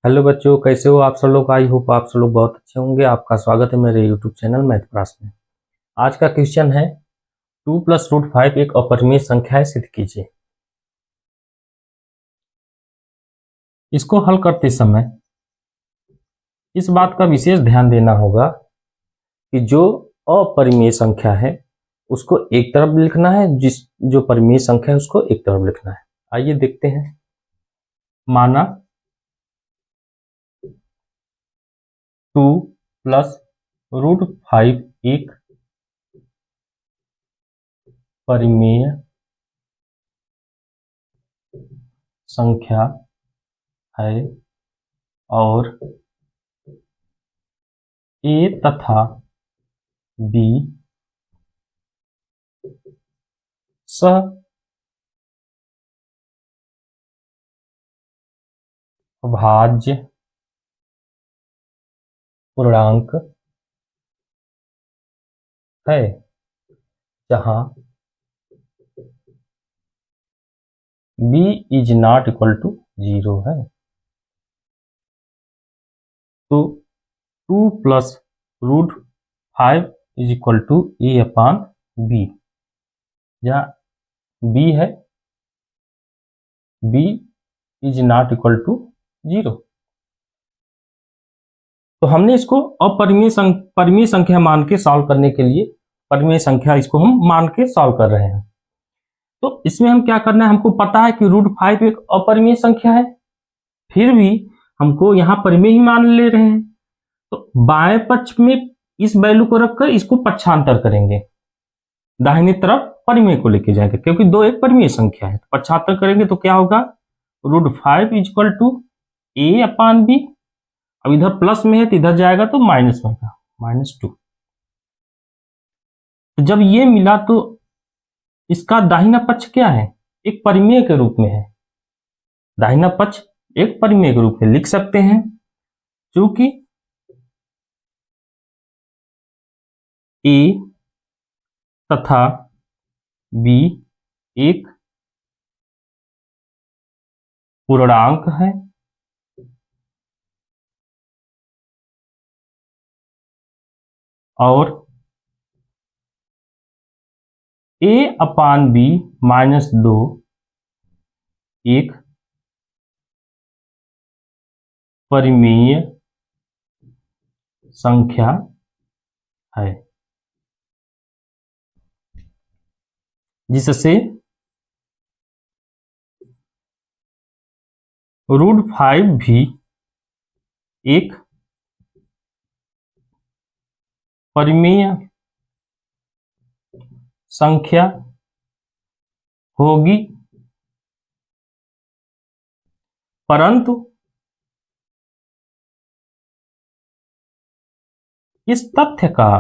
Hello बच्चों, कैसे हो आप सब लोग। आई होप आप सब लोग बहुत अच्छे होंगे। आपका स्वागत है मेरे यूट्यूब चैनल मैथ क्लास में। आज का क्वेश्चन है 2 + √5 एक अपरिमेय संख्या है, सिद्ध कीजिए। इसको हल करते समय इस बात का विशेष ध्यान देना होगा कि जो अपरिमेय संख्या है उसको एक तरफ लिखना है, जो परिमेय संख्या है उसको एक तरफ लिखना है। आइए देखते हैं। माना 2 + √5 एक परिमेय संख्या है और A तथा B सहअभाज्य पूर्णांक है, जहां B ≠ 0 है। तो 2 + √5 = A/B, जहाँ B है, B ≠ 0। तो हमने इसको परिमेय संख्या मान के सॉल्व करने के लिए परिमेय संख्या इसको हम मान के सॉल्व कर रहे हैं। तो इसमें हम क्या करना है, हमको पता है कि √5 एक अपरिमेय संख्या है, फिर भी हमको यहाँ परिमेय ही मान ले रहे हैं। तो बाएं पक्ष में इस वैल्यू को रखकर इसको पक्षांतर करेंगे, दाहिने तरफ परिमेय को लेके जाएंगे, क्योंकि दो एक परिमेय संख्या है। तो पक्षांतर करेंगे तो क्या होगा, √5 = A/B। अब इधर प्लस में है तो इधर जाएगा तो माइनस में होगा, -2। तो जब ये मिला तो इसका दाहिना पक्ष क्या है, एक परिमेय के रूप में है। दाहिना पक्ष एक परिमेय के रूप में लिख सकते हैं, क्योंकि A तथा B एक पूर्णांक है और A/B -2 एक परिमेय संख्या है, जिससे √5 भी एक परिमेय संख्या होगी, परंतु इस तथ्य का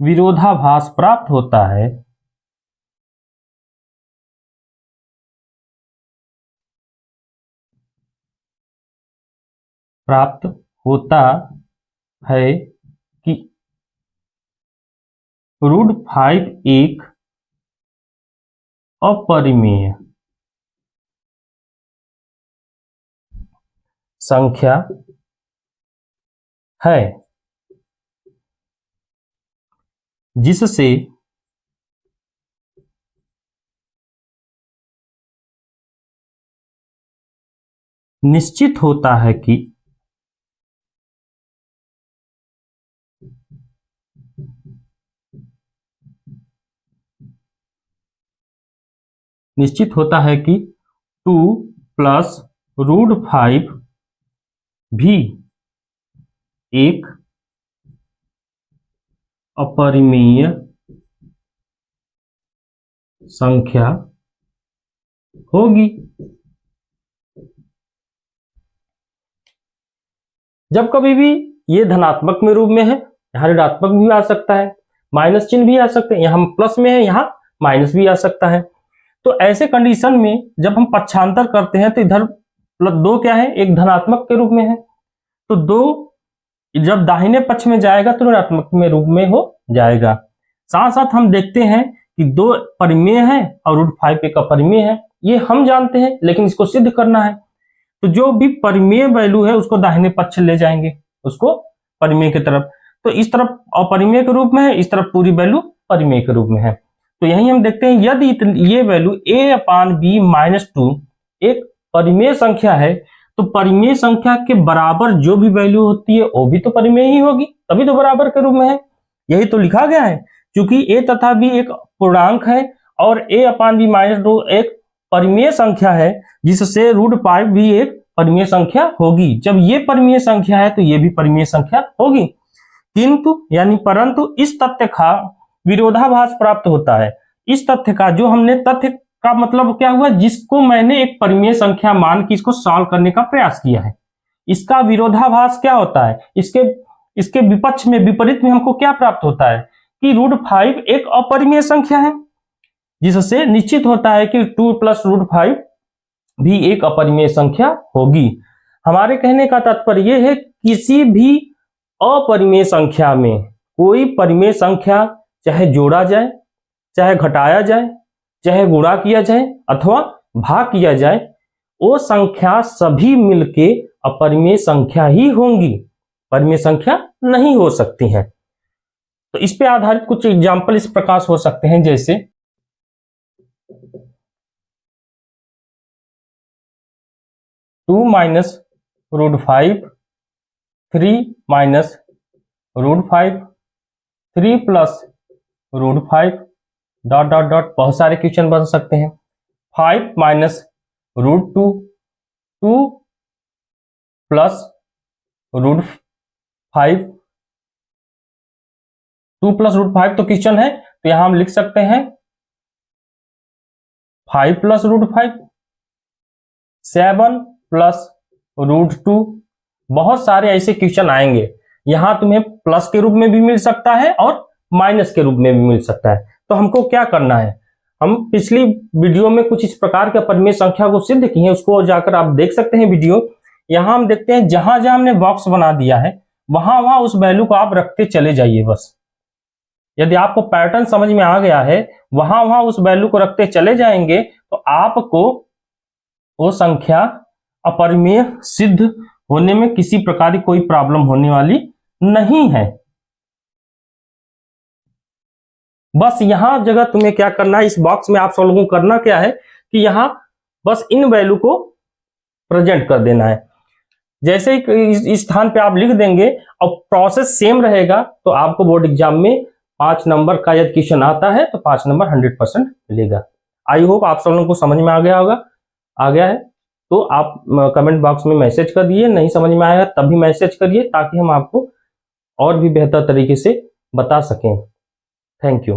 विरोधाभास प्राप्त होता है कि √5 एक अपरिमेय संख्या है, जिससे निश्चित होता है कि टू प्लस √5 भी एक अपरिमेय संख्या होगी। जब कभी भी ये धनात्मक में रूप में है, यहाँ ऋणात्मक भी आ सकता है, माइनस चिन्ह भी आ सकते हैं, यहाँ प्लस में है, यहाँ माइनस भी आ सकता है। तो ऐसे कंडीशन में जब हम पक्षांतर करते हैं तो इधर +2 क्या है, एक धनात्मक के रूप में है, तो 2 जब दाहिने पक्ष में जाएगा तो ऋणात्मक में रूप में हो जाएगा। साथ साथ हम देखते हैं कि 2 परिमेय है और √5 एक अपरिमेय है, ये हम जानते हैं, लेकिन इसको सिद्ध करना है। तो जो भी परिमेय वैल्यू है उसको दाहिने पक्ष ले जाएंगे, उसको परिमेय की तरफ। तो इस तरफ अपरिमेय के रूप में है, इस तरफ पूरी वैल्यू परिमेय के रूप में है। तो यही हम देखते हैं, यदि ये वैल्यू a/b-2 एक परिमेय संख्या है, तो परिमेय संख्या के बराबर जो भी वैल्यू होती है वो भी तो परिमेय ही होगी, तभी तो बराबर के रूप में है। यही तो लिखा गया है। क्योंकि a तथा b एक पूर्णांक है और a/b-2 एक परिमेय संख्या है, जिससे √5 भी एक परिमेय संख्या होगी। जब ये परिमेय संख्या है तो ये भी परिमेय संख्या होगी। किंतु यानी परंतु इस तथ्य का विरोधाभास प्राप्त होता है। इस तथ्य का, जो हमने तथ्य का मतलब क्या हुआ, जिसको मैंने एक परिमेय संख्या मान के इसको सॉल्व करने का प्रयास किया है, इसका विरोधाभास क्या होता है, इसके विपक्ष में, विपरीत में हमको क्या प्राप्त होता है कि √5 एक अपरिमेय संख्या है, जिससे निश्चित होता है कि 2 + √5 भी एक अपरिमेय संख्या होगी। हमारे कहने का तात्पर्य यह है, किसी भी अपरिमेय संख्या में कोई परिमेय संख्या चाहे जोड़ा जाए, चाहे घटाया जाए, चाहे गुणा किया जाए अथवा भाग किया जाए, वो संख्या सभी मिलके अपरिमेय संख्या ही होंगी, परिमेय संख्या नहीं हो सकती हैं। तो इस पे आधारित कुछ एग्जाम्पल इस प्रकार हो सकते हैं, जैसे 2 - √5, 3 - √5, 3 + √5 ... बहुत सारे क्वेश्चन बन सकते हैं। 5 - √2, 2 + √5, 2 + √5 तो क्वेश्चन है, तो यहां हम लिख सकते हैं 5 + √5, 7 + √2। बहुत सारे ऐसे क्वेश्चन आएंगे। यहां तुम्हें प्लस के रूप में भी मिल सकता है और माइनस के रूप में भी मिल सकता है। तो हमको क्या करना है, हम पिछली वीडियो में कुछ इस प्रकार के परिमेय संख्या को सिद्ध किए हैं, उसको जाकर आप देख सकते हैं वीडियो। यहां हम देखते हैं, जहां जहां हमने बॉक्स बना दिया है वहां वहां उस वैल्यू को आप रखते चले जाइए बस। यदि आपको पैटर्न समझ में आ गया है, वहां वहां उस वैल्यू को रखते चले जाएंगे तो आपको वो संख्या अपरिमेय सिद्ध होने में किसी प्रकार की कोई प्रॉब्लम होने वाली नहीं है। बस यहां जगह तुम्हें क्या करना है, इस बॉक्स में आप सब लोगों को करना क्या है कि यहां बस इन वैल्यू को प्रेजेंट कर देना है। जैसे ही इस स्थान पे आप लिख देंगे और प्रोसेस सेम रहेगा, तो आपको बोर्ड एग्जाम में 5 नंबर का यदि क्वेश्चन आता है तो 5 नंबर 100% मिलेगा। आई होप आप सब लोगों को समझ में आ गया होगा। आ गया है तो आप कमेंट बॉक्स में मैसेज कर दिए, नहीं समझ में आया तब भी मैसेज करिए, ताकि हम आपको और भी बेहतर तरीके से बता सकें। Thank you.